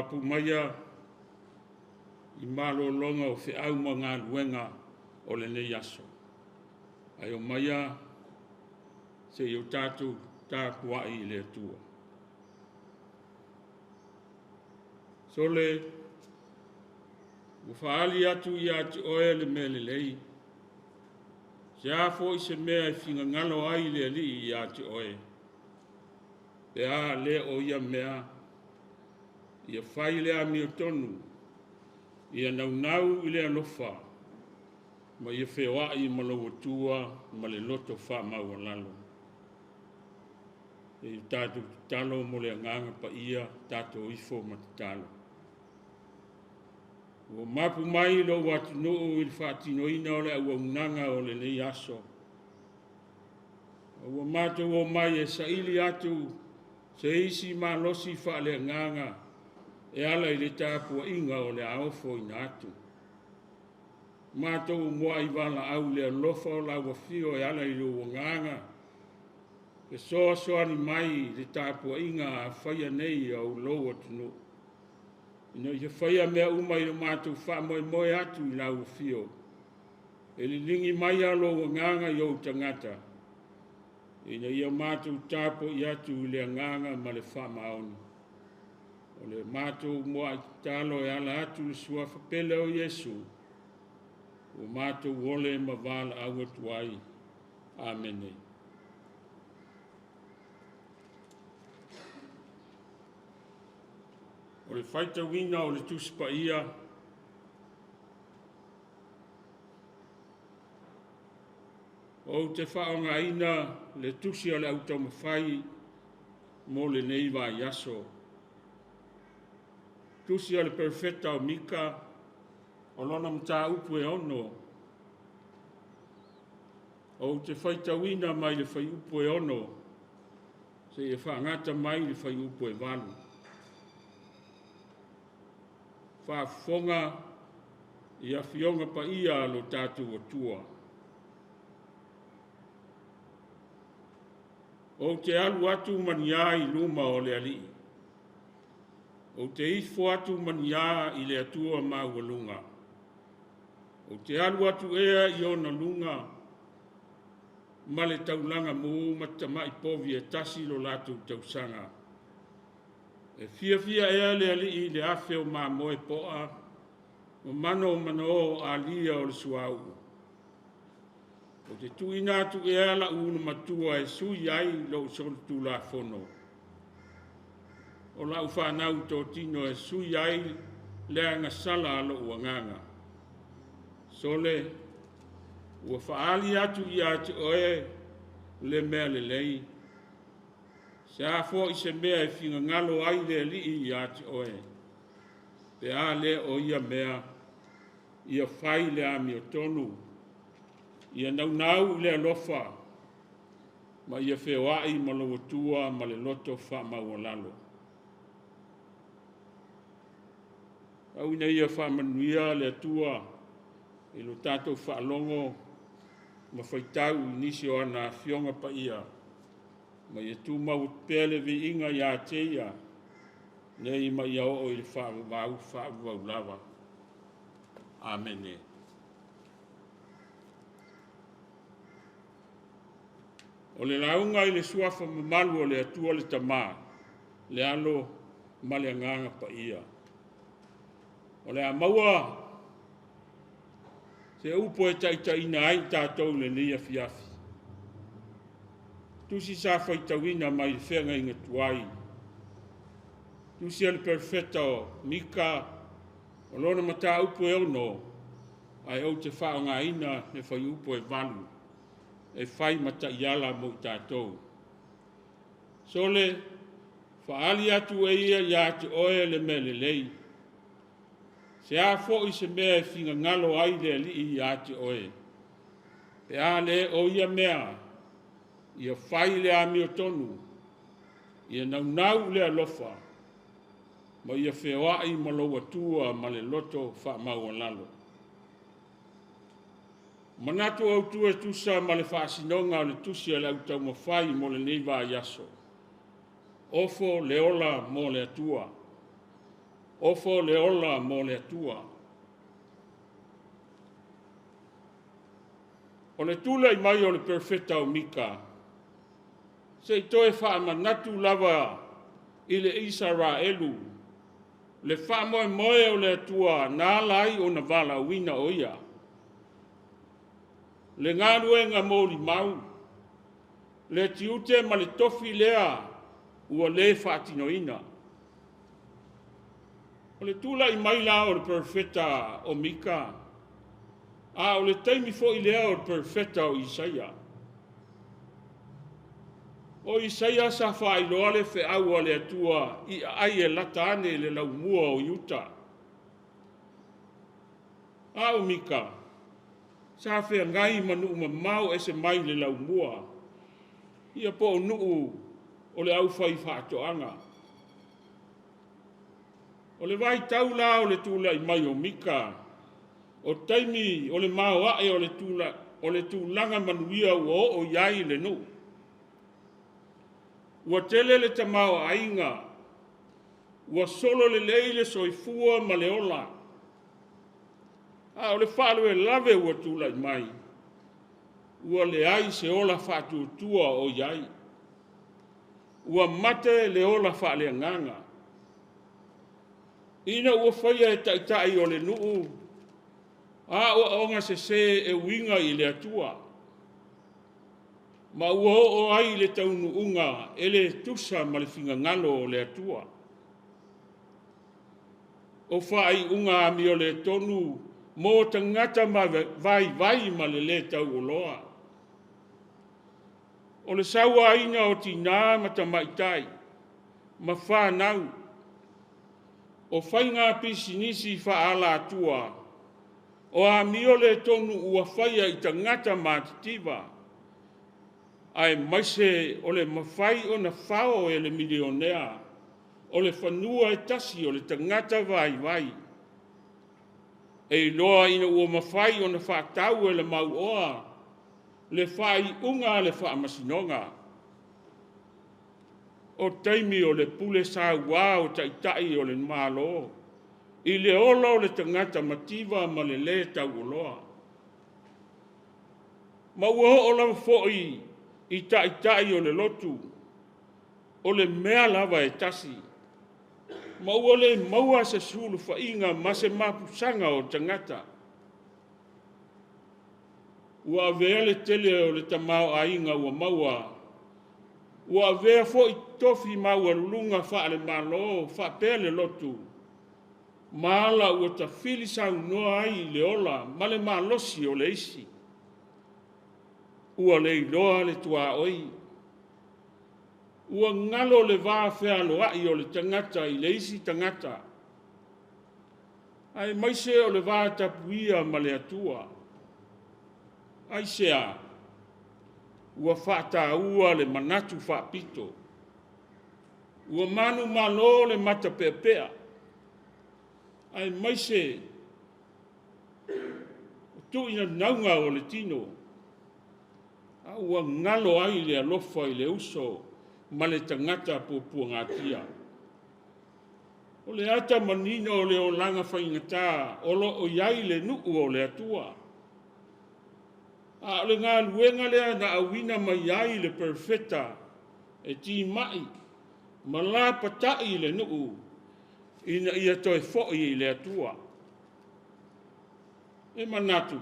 mapu maia I malolonga o whiau ma ngā luenga o le nei aso. Ai o maia se i o tātou tāpuai I le atua. So le ua whaali atu I ati oe le mea le lei. Se a fo I se mea I whinga ngalo ai le ali I ati oe. Pe a le o ia mea ia whai le a mio tonu ia nau I le alofa ma ia whewa I malawa tua ma le loto wha maua lalo. E tātou talo mo le nganga pa ia tātou ifo ma talo. O mapu mai lo watu noo I le whaatino ina o le aua unanga o le nei aso. O mātou o mai e saili atu se isi ma losi wha le nganga e ala I le tāpua inga o le aofo ina atu. Mātou mua I wala au le alofa o la wafio e ala I lo nganga. Ke soa soani mai le tāpua inga a whaia nei au loa tunu. Ina I whaia mea umai le mātou wha moe atu I la wafio. E li lingi mai a lo nganga I au tangata. Ina ia mātou tāpua I atu I le nganga ma le wha maoni. O le mātou mua I talo e ala atu le sua whapele o Yesu. O mātou wole ma wala au atu ai. Amenei. O le whaita wina o le tuspa ia. O te whaonga ina le tusi o le autau mawhai mo le neiva yaso. Tusi o le perfetta o mika o lona mta upu e ono. O te whaita wina mai le whai upu e ono. Se e whaangata mai le whai upu e walu. Whaafonga I Afionga pa ia lo tātou o tua. O te alu atu mania I luma o le ali. O te ifo atu mania I le atua maualunga. O te alu atu ea I ona lunga. Ma le taulanga mo matama I povi e tasi lo latu tausanga. E fia ea le ali I le afe o mamoe poa. O mano a lia o le suau. O te tuina atu ea la unu matua e sui ai lo sol tu la fono. O la ufanau to tino e sui ai le anga sala alo uanganga. Sole, ua faali atu I atu oe le mea le lei. Se a fo I se mea e finga ngalo ai le li I atu oe. Pe a le o ia mea, ia fai le a mio tonu. Ia nau le alofa, ma ia whewai ma lo tua ma le loto wha maualalo. Au ina ia wha manuia le atua, I lo tātou wha alongo, ma whaitau nisi o ana Afionga pa ia, ma ia tu mau pele vi inga ia teia, nei ma ia o I le wha lava. Amene. O le launga I le suafa mamalu o le atua le tamā, le alo ma le nganga pa ia. O le amaua, se upo e taitaina ai tātou le nei Afiafi. Tusi sa whaitawina mai le whenga inga tuai. Tusi ale perfetta o mika, o lona mata upo e ono, ai au te whaonga ina ne whai upo e valu. E whai mata iala mo I tātou. Sole, whaali atu e ia te oe le me le lei. Se a fo I se mea e whinga ngalo ai le li I te oe. Pe a le o ia mea, ia whai le a mio tonu, ia nau le alofa, ma ia whewai ma lo atua ma le loto wha maua lalo. Manatu au tu e tusa ma le whaasinonga o le tusi ale au tau mawhai mo le neiva yaso. Ofo le ola mo le atua. ofo le ola mo le atua. O le tula I mai o le perfeta o Mika. Se I toe wha manatu lava I le Israelu. Le wha moe moe o le atua nā lai o na wala wina o ia. Le ngā ruenga mo li mau. Le tiute ma le tofi lea ua le whaatinoina. O le tula I mai la o le perfeta o Mika. A o le taimi fo I lea o le perfeta o Isaia. O Isaia sa whailoa le wheau a le atua I ai e lata ane le laumua o Iuta. A o Mika. Sa whea ngai manu mamau e se mai le laumua. Ia po o nuu o le au whai whaatoanga. O le vai tau la o le tula I mai o Mika. O taimi o le mao ae o le tūlanga manuia ua o iai le nuu. Ua tele le tamao ainga. Ua solo le leile soifua ma le ola. O le whalo e lave ua tula I mai. Ua le ai se ola whatutua o iai. Ua mate le ola whale nganga. Ina ua whaia e taitai o le nuu. Ua onga se e winga I le atua. Ma ua o ai le taunu unga e le tusa ma le finga ngalo o le atua. O whai unga ami o le tonu mo tangata ma vai ma le tau o loa. O le saua ina o tina ma tamaitai, ma whanau. O whai ngā pisinisi whaala atua, o ami o le tonu ua whaia I tangata ma titiva. Ai maise o le mawhai o na whao e le milionea, o le whanua e tasi o le tangata vai. E loa ina ua mawhai o na whaatau e le mau oa, le whai unga le whaamasinonga. O taimi o le pule sa wā o taitai o le malo, I le ola o le tangata mativa ma le tau o loa. Ma ua o la fo'i I taitai o le lotu, o le mea lava e tasi. Ma ua le maua se sulu whainga ma se mapusanga o tangata. Ua avea le tele o le tamao ainga ua maua. Ua avea fo'i tofi maua lunga wha le malo, wha pele lotu. Maala ua ta fili sa unoa ai le ola, ma le malosi o le isi. Ua le iloa le tua oi. Ua ngalo le vā whea loai o le tangata I le isi tangata. Ai maise o le vā tapuia ma le atua. Ai sea. Ua whata ua le manatu whapito. Ua manu malo le mata pepea. Ai maise. Tu ina naunga o le tino. Ua ngalo ai le alofa I le uso ma le tangata pupua ngatia. O le ata manina o le o langa whaingata o lo o iai le nuu o le atua. O le ngā luenga lea na awina mai iai le perfeta e ti mai ma la patai le nuu ina ia toi fo'i I le atua. E manatu,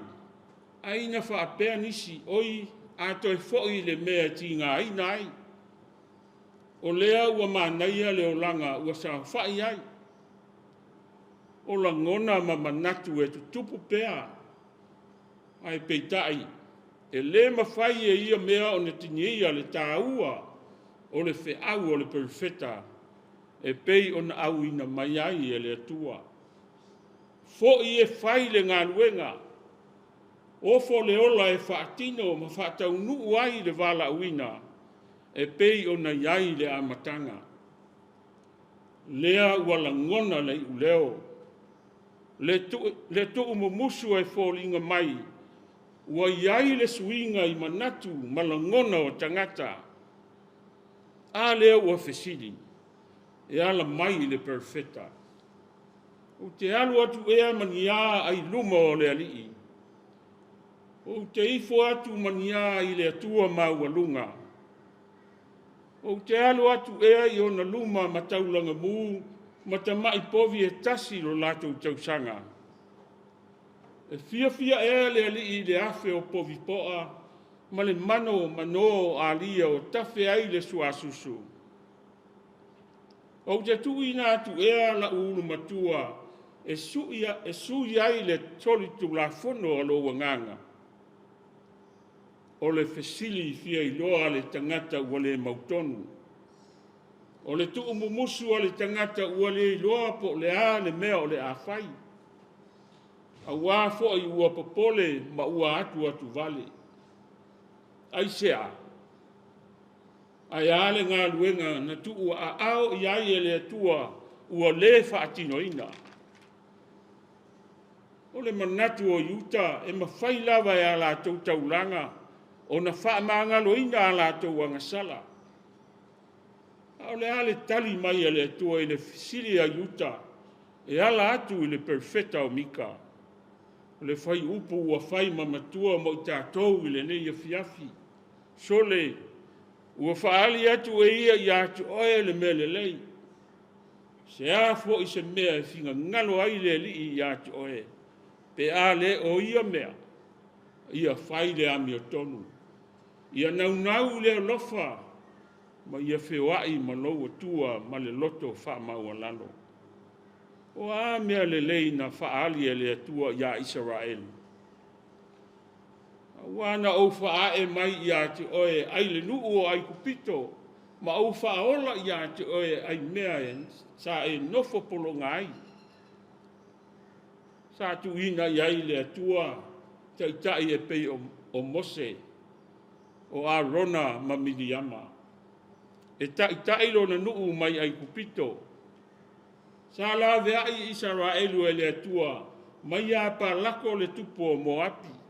aina whaapea nisi oi a toi fo'i le mea ti ngā inai. O lea ua manaia le o langa ua sa whai ai. O la ngona ma manatu e tutupu pea. Ai peitai, e le mawhai e ia mea o ne tinia le tāua o le wheau o le perfeta. E pei o na au ina mai ai e le atua. Fo'i e whai le ngā luenga. Ofo le ola e whaatino ma whaatau nuu ai le wala uina. E pei o na iai le amatanga. Lea wala ngona le uleo. Le tu umusu e fōlinga mai. Ua iai le suinga I manatu malangona o tangata. A lea ua fesili. E ala mai le perfeta. O te alu atu ea mania ai luma o le alii. O te ifo atu mania i le atua maualunga. O te alu atu ea i ona luma mataulanga mū, matamai povi e tasi lo lātou tausanga. E fia ea le alii le afe o povi poa, ma le mano alia o tafe ai le suasusu. O te tuina atu ea la ulu matua, e sui ai le tolitu la fono alo wanganga. O le fesili fia i loa le tangata ua le mautonu. O le tuu mumusu o le tangata ua le loa po le a le mea o le a fai. A wā fo i ua popole ma ua atu vale. Ai sea. Ai ale ngā luenga na tuu a ao i ai e le atua ua le whaatino ina. O le manatu o Iuta e mawhai lava e a la taulanga o na whaamangalo ina a la tau angasala. O le ale tali mai e le atua i le fisili a Iuta e ala atu i le perfeta o Mika. O le whai upu ua whai mamatua mo i tātou i le nei Afiafi. Sole, ua whaali atu e ia i atu oe le mele lei. Se a fo i se mea e whinga ngalo ai le li i atu oe. Pe a le o ia mea, ia whai le ami o tonu. Ia nau le lofa, ma ia whewai ma lou atua ma le loto wha maua lalo. O a mea le leina whaali e le atua ia Israel. Wana o whaae mai i ate oe ai le nuu o ai kupito, ma o whaola i ate oe ai mea e sa e nofo polonga ai. Sa tu ina i ai le atua, taitai e pei o Mose, o Arona ma Miriama. E taitai lo na nuu mai ai kupito. Sa la vea i Israelu e le atua, mai a pa lako le tupo o Moapi.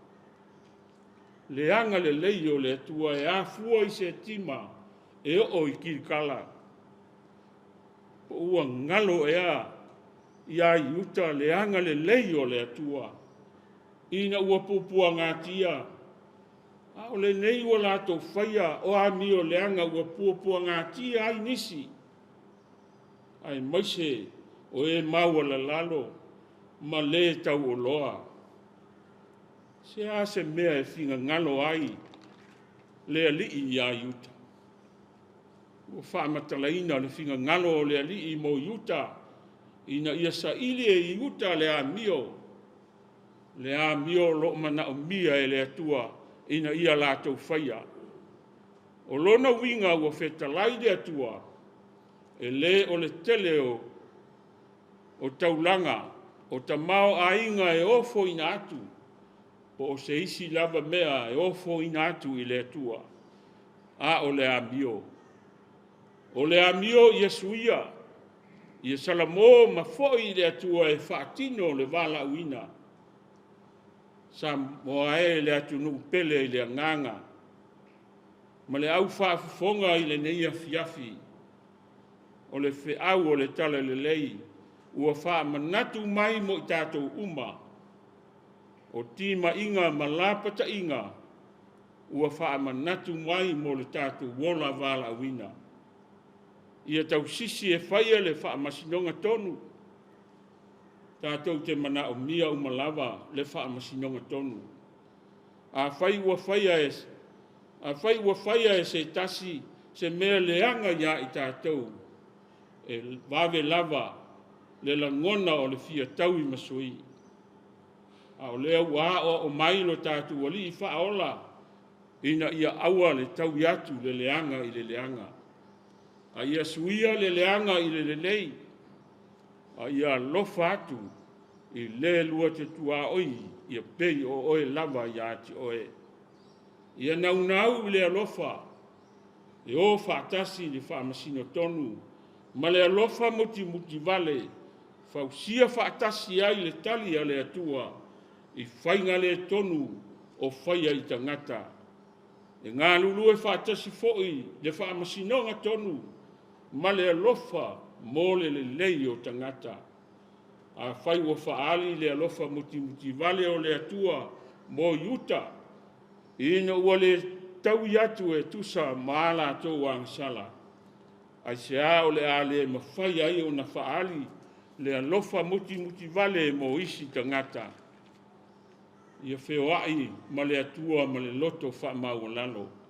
Le anga le leio le atua e a fua i se tima e o i kirikala. Po ua ngalo e a i a Iuta le anga le leio le atua. Ina ua pupua ngatia. A o le nei ua lato whaia o a mio le anga ua pupua ngatia ai nisi. Ai maise o e maua la lalo ma le tau o loa. Se a se mea e whinga ngalo ai, le alii i a Iuta. O whaamatalaina le whinga ngalo o le alii mo Iuta, ina ia sa ili e Iuta le a mio lo mana o mia e le atua, ina ia lātou whaia. O lona winga ua whetalai le atua, e le o le tele o taulanga, o tamao a inga e ofo ina atu, po o se isi lava mea e ofo ina atu i le atua, a o le amio. O le amio i esuia, i e salamo ma foi le atua e whaatino le vala uina, sa moa e le atu nuu pele i le anganga, ma le au whaafufonga i le nei Afiafi, o le whiau o le tala le lei, ua wha manatu mai mo i tātou uma, o tima inga ma lapata inga, ua wha manatu mai mo le tātou wola vala wina. Ia tau sisi e whaia le wha masinonga tonu, tātou te mana o mia umalava le wha masinonga tonu. A whai ua whaia e se tasi, se mea leanga ia i tātou, e vave lava, le langona o le fia tau i masui. A o lea ua o mailo tātou wali i whaola, ina ia aua le tau iatu le leanga i le leanga. A ia suia le leanga i le lelei, a ia lofa atu i le lua te tua oi, ia pei o oe lava i ati oe. Ia naunau i le alofa, e o whaatasi le whaamasino tonu, ma le alofa muti vale, fausia whaatasi ai le tali a le atua, i whainga le tonu o whaia i tangata. E ngā lulu e whaatasi foi le whaamasinonga tonu, ma le alofa mo le lei o tangata. a fai ua faali le alofa muti vale o le atua mo yuta ina ua le tau atu e tusa ma latou agasala ai seā o le a le mafai ai ona faali le alofa muti vale mo isi tagata ia feoaʻi ma le atua ma le loto faamaualalo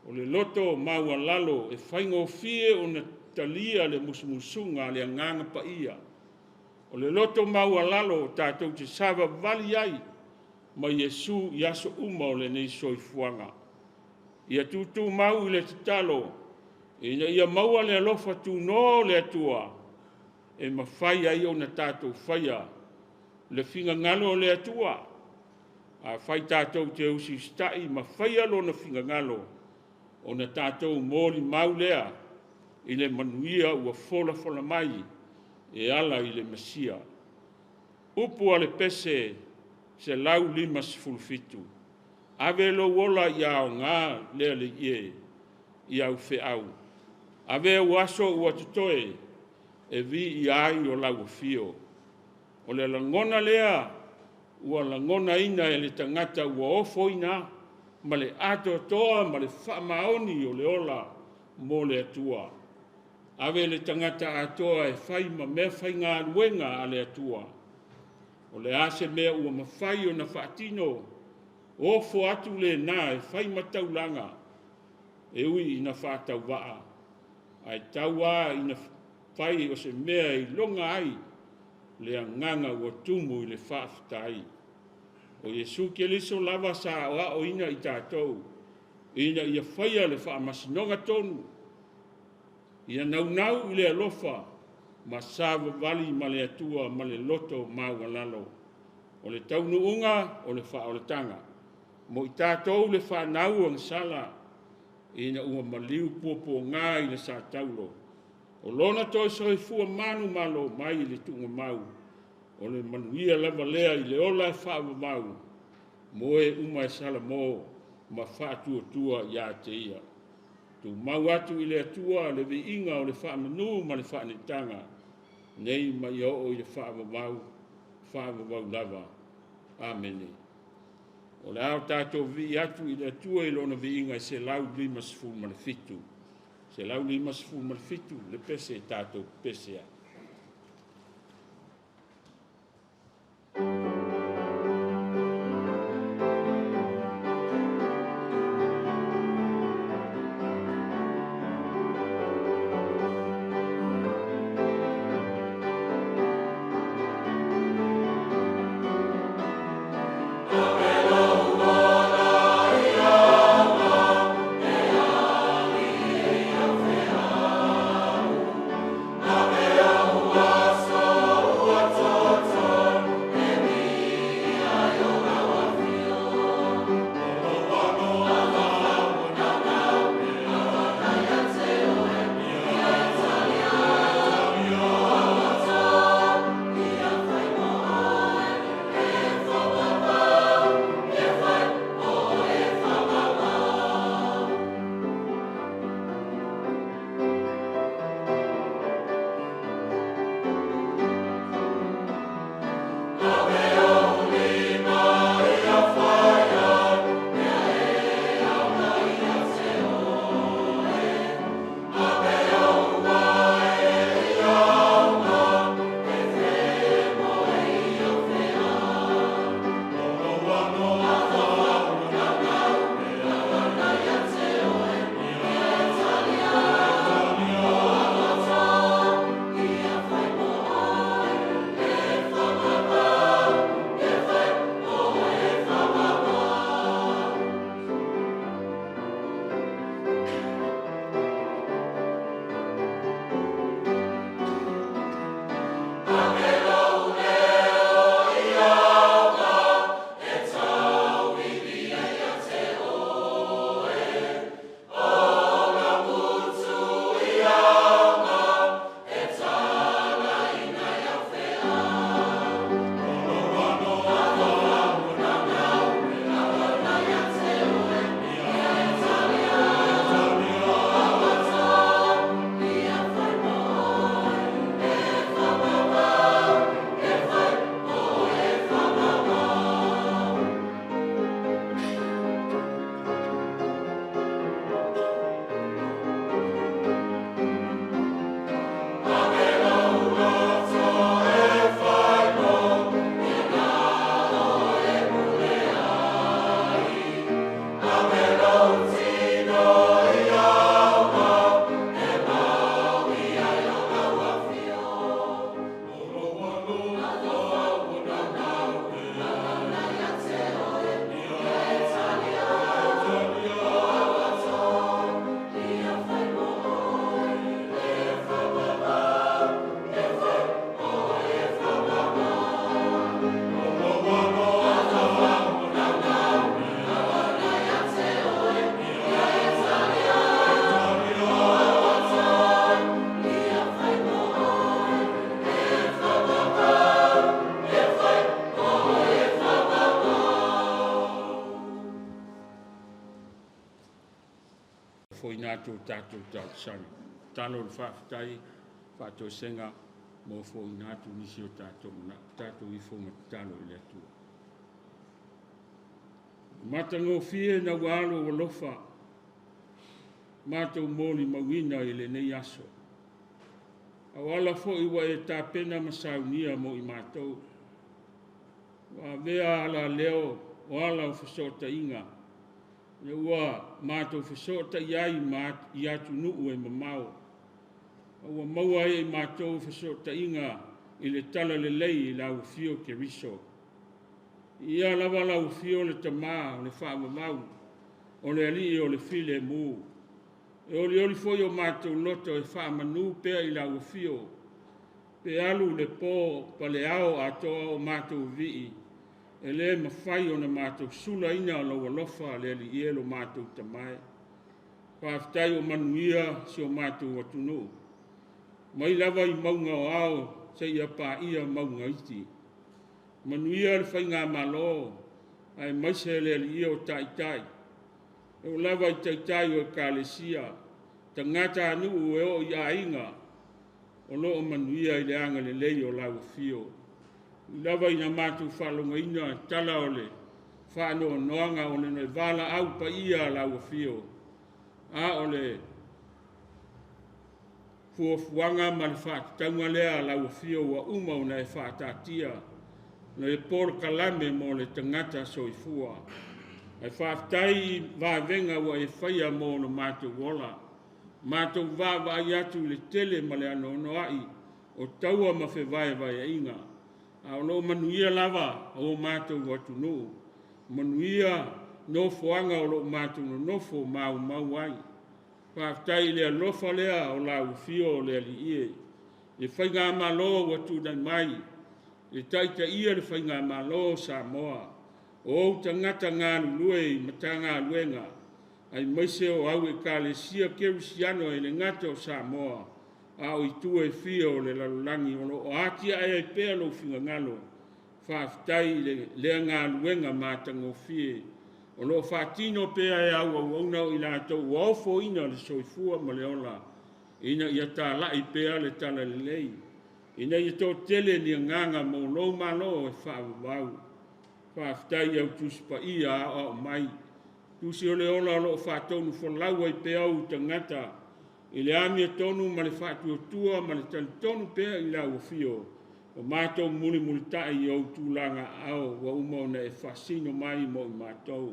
o le loto maualalo e faigofie ona talia le musumusuga a le agaga paia o le loto maualalo tatou te savavali ai ma Iesu i aso uma o lenei soifuaga ia tutu mau i le tatalo ina ia maua le alofa tuno le atua e mafai ai ona tatou faia le figagalo o le atua a fai tatou te usi sta'i mafai lona figagalo ona tatou moli mau lea i le manuia ua fola mai e ala i le masia upu a le pese se lau 5 ave lo wola i aoga lea leʻie i au feʻau ave ua aso ua totoe e vi i ai o lauafio o le lagona lea ua lagona ina e le tagata ua ofo ina ma le atoatoa ma le faamaoni o le ola mo le atua ave le tagata atoa e fai ma mea faigaluega a le atua o le a se mea ua mafai ona faatino ofo atu lenā e fai ma taulaga e ui ina faatauvaa ae taua ina fai o se mea i longa ai le agaga ua tumu i le faafetai o Iesu Keliso lava sa o ina i tatou ina ia faia le faamasinoga tonu ia naunau i le alofa ma savavali ma le atua ma le loto maualalo o le taunuuga o le faaoletaga mo i tatou le fanau agasala ina ua maliu puapuagā i le sa taulo o lona toe soifua manu malo mai i le tuugamau o le manuia lava lea i le ola e faavavau mo e uma e salamo ma faatuatua iā te ia tumau atu i le atua le viiga o le faamanu ma le faaneitaga nei ma ia oo i le faavavau lava amene o le ao tatou vii atu i le atua i lona viiga i se lau 5 se lau 5 le pese e tatou pese a Amen. tātou tāsani. Talo le whaafitai, whātou senga, mō fō i nātu nisi o tātou i whonga talo i le atua. Matango fie na walo o lofa, mātou mōli mawina i le nei aso. Awala fo i wa e tā pena masaunia mo i mātou. Wa vea ala leo, o ala o whasota inga. Ne ua mātou whasota iai i atu nuu e mamau. Ua maua e mātou whasota inga i le tala le lei i lau fio ke riso. Ia lawa lau fio le tamā o le wha mamau, o le ali o le file mū. E oli foi o mātou loto e wha manu pea i lau fio. Pe alu le pō pa le ao atoa o mātou vii. E le mawhai o na mātou sula ina o lau alofa le ali ielo mātou tamai. Whaafitai o manuia si o mātou watunu. Mai lava i maunga o ao se ia pā ia maunga iti. Manuia le whai ngā malo ai maise le ali ia o taitai. E o lava i taitai o kālesia, tangata anu e o i ainga, o loo manuia i le anga le lei o lau fio. I lava i na mātou whalonga ina tala o le whāno noanga o le vala au pa ia lau fio. A o le fuafuanga ma le whaakitaunga lea lau fio wa uma o na e whaatatia, na e por kalame mo le tangata soifua. Ai whaafitai vāvenga wa e whaia mō no mātou wola. Mātou vāwa i atu le tele ma le ano noai o taua ma whewai vai inga. A o lo manuia lava o mātou watu no. Manuia no foanga o lo mātou no nofo mau ai. Whaafitai le alofa lea o lau fio o le ali ie. Le whainga malo watu dai mai. Le taita ia le whainga malo Samoa. O tangata ngā lue i matanga luenga, ai maise o au e kālesia kerusiano e le ngata o Samoa, a o i tu e fia o le lalulangi o atia e pēa lo whinga ngalo, whaafitai le ngā luenga mātango fie, o lo whaatino pēa e au au au i la tau waofo ina le soifua ma le ola, ina ia tā lai pēa le tala le lei, ina ia tō tele ni nganga mo lo malo e whaavau. Whaafitai au tuspa ia o mai. Tusi o le ola lo whaatonu whalaua i pea au tangata. I le amia tonu ma le whaatua tua ma le talitonu pea i lau fio. O mātou muli tai i au tūlanga au wa umauna e whasino mai mo i mātou.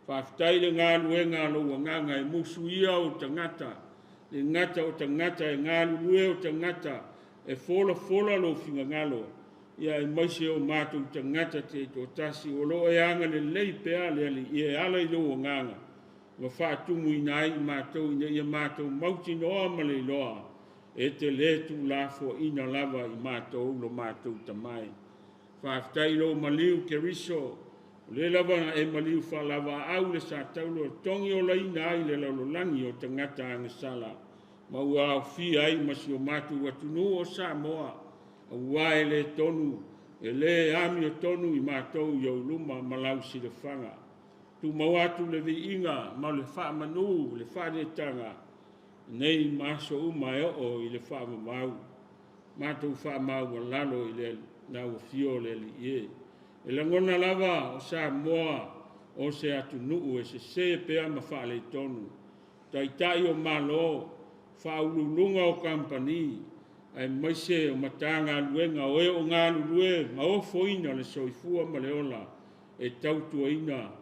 Whaafitai le ngā luenga lo wanganga e musu ia o tangata. Le ngata o tangata e ngā lue o tangata e fola lo whinga ngalo. Ia e maise o mātou tangata te tō tasi o lo e anga le lei pea le ali i e ala i lo o nganga. Wa whaatumu i nai mātou ina ia mātou mauti noa ma le loa e te le tu lafo ina lava i mātou lo mātou tamai. Whaafitai lo maliu ke riso, le lava na e maliu wha lava au le sa taulo tongi o laina ai le laulolangi o tangata angasala. Ma ua au fi ai masi o mātou watunu o Samoa. Wae le tonu, e le ami o tonu i mātou i au luma malau si le whanga. Tu mawatu le vi inga, ma le wha manu, le wha tanga, nei maso uma e o i le wha mamau. Mātou wha mau wa lalo i le nau fio le li e. E la ngona lava o Samoa o se atu nuu e se pea ma wha le tonu. Tai o malo, wha ululunga o kampani, ai maise o matanga luenga o e o ngā lue ma o foina le soifua ma le ola e tautua ina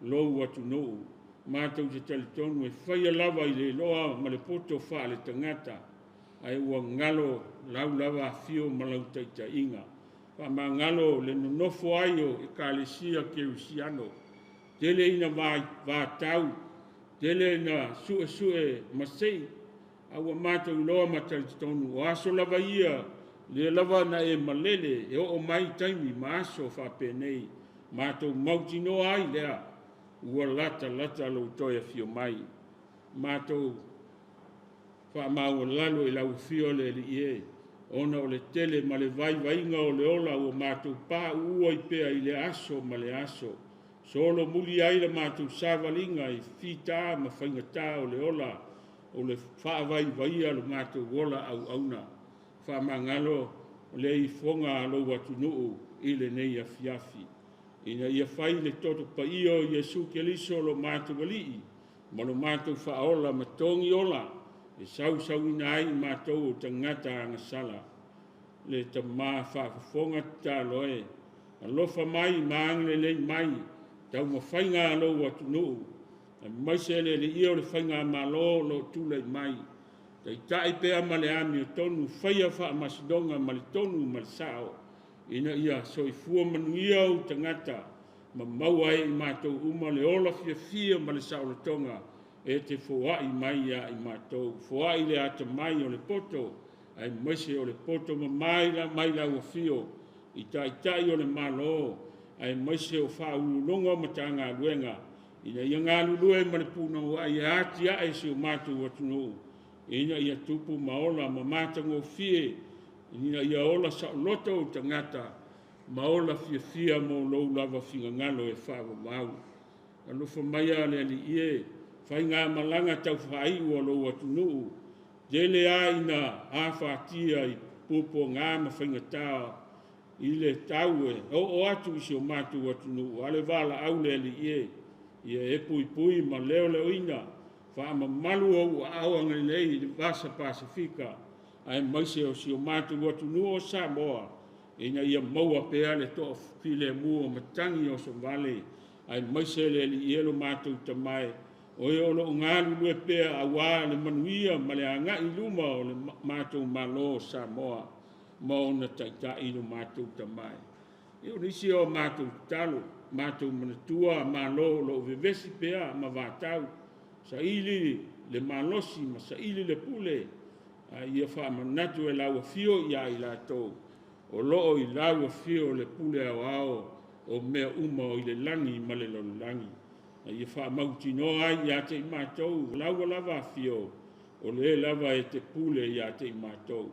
lou atu nou. Mātou te talitonu e whaia lava i le loa ma le poto wha le tangata ai ua ngalo lau lava fio ma lau taita inga. Wha ma ngalo le nonofo aio e kālesia kerusiano. Tele ina vā tau, tele ina sue masei. Awa mātou loa matalitonu o aso lava ia le lava na e malele e o mai taimi ma aso whapenei mātou mauti noa ai lea ua lata lo toia fio mai mātou whamau lalo i lau fio le li e ona o le tele ma le vainga o le ola o mātou pā ua i pea i le aso ma le aso solo muli ai le mātou savalinga i fita ma whaingata o le ola o le whaavai lo mātou wola au auna, whaamangalo le i fonga lo watunuu i le nei Afiafi. Ina ia whai le toto pa io Iesu Keliso lo mātou walii, ma lo mātou whaola ma tongi ola, e sau ina ai mātou o tangata angasala. Le ta mā whaafonga ta loe, alofa mai maang le mai, tau ma whainga lo watunuu, e maise le io le whainga malo lo tūlei mai, tai tai pea ma le ami o tonu, whaia wha masidonga ma le tonu ma le sao, ina ia soifua manuia o tangata, ma maua e i mātou uma le ola fia ma le sao le tonga, e te foai mai ia i mātou, foai le ata mai o le poto, ai maise o le poto ma mai la ua fio, i tai o le malo, ai maise o wha ulunga ma tanga luenga, ina ia ngā lulue ma le puna o ai ati a e si o mātou watunu, ina ia tupu maola ma mātango fie, ina ia ola sa loto o tangata, maola fia mo lou lava finga ngalo e whawa mau. Alufa maia le ali ie, whai ngā malanga tau whai ua lo watunu, dele a ina a whātia i pupo ngā ma whainga tāo, i le taue, o atu isi o mātou watunu, ale wala au le ali ie, ia e pui ma leo ina, wha ma malu au aanga lei i vasa Pasifika, ai maise o si o mātou watunu o Samoa, ina ia maua pea le toa file mua matangi o Somali, ai maise le li ielo mātou tamai, o e olo ngālu lue pea a wā le manuia ma le anga i luma o le mātou malo o Samoa, ma o na taitai no mātou tamai. I o nisi o mātou talo, mātou manatua malo lo vevesi pea ma vātau, sa ili le malosi ma sa ili le pule, ia wha manatu e laua fio ia i lātou, o loo i laua fio le pule au o mea uma o i le langi ma le lolo langi. Ia wha mautino ai ia te i mātou, laua lava fio, o le lava e te pule ia te i mātou.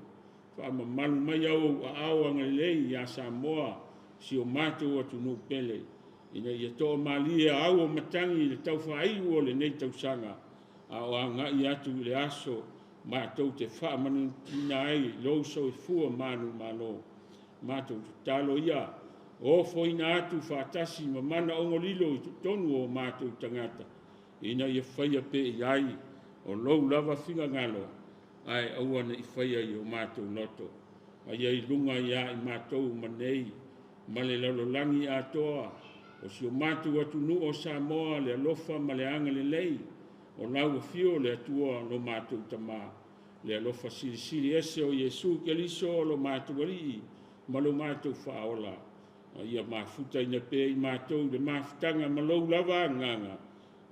Wha malu mai au a anga lei ia Samoa, si o mātou atu no pele. Ina ia toa malia au o matangi le tau whaiu o le nei tau sanga, a o anga i atu le aso, mātou te wha manu tina ai, lo so i fua manu malo. Mātou talo ia, o fo ina atu whaatasi ma mana ongolilo i tonu o mātou tangata. Ina ia whaia pe i ai, o lou lava whinga ngalo, ai auana i whaia i o mātou loto. Ai ai lunga ia i mātou manei, ma le lalolangi atoa, o si o mātou atu nu o Samoa le alofa ma le anga le lei, o lau fio le atua lo mātou tamā, le alofa siri ese o Iesu Keliso lo mātou alii, ma lo mātou whaola. Ia mafuta ina pe i mātou le mafutanga ma lou lava nganga,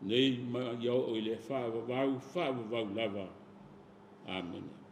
nei ma iau o i le whaavavau lava. Amen.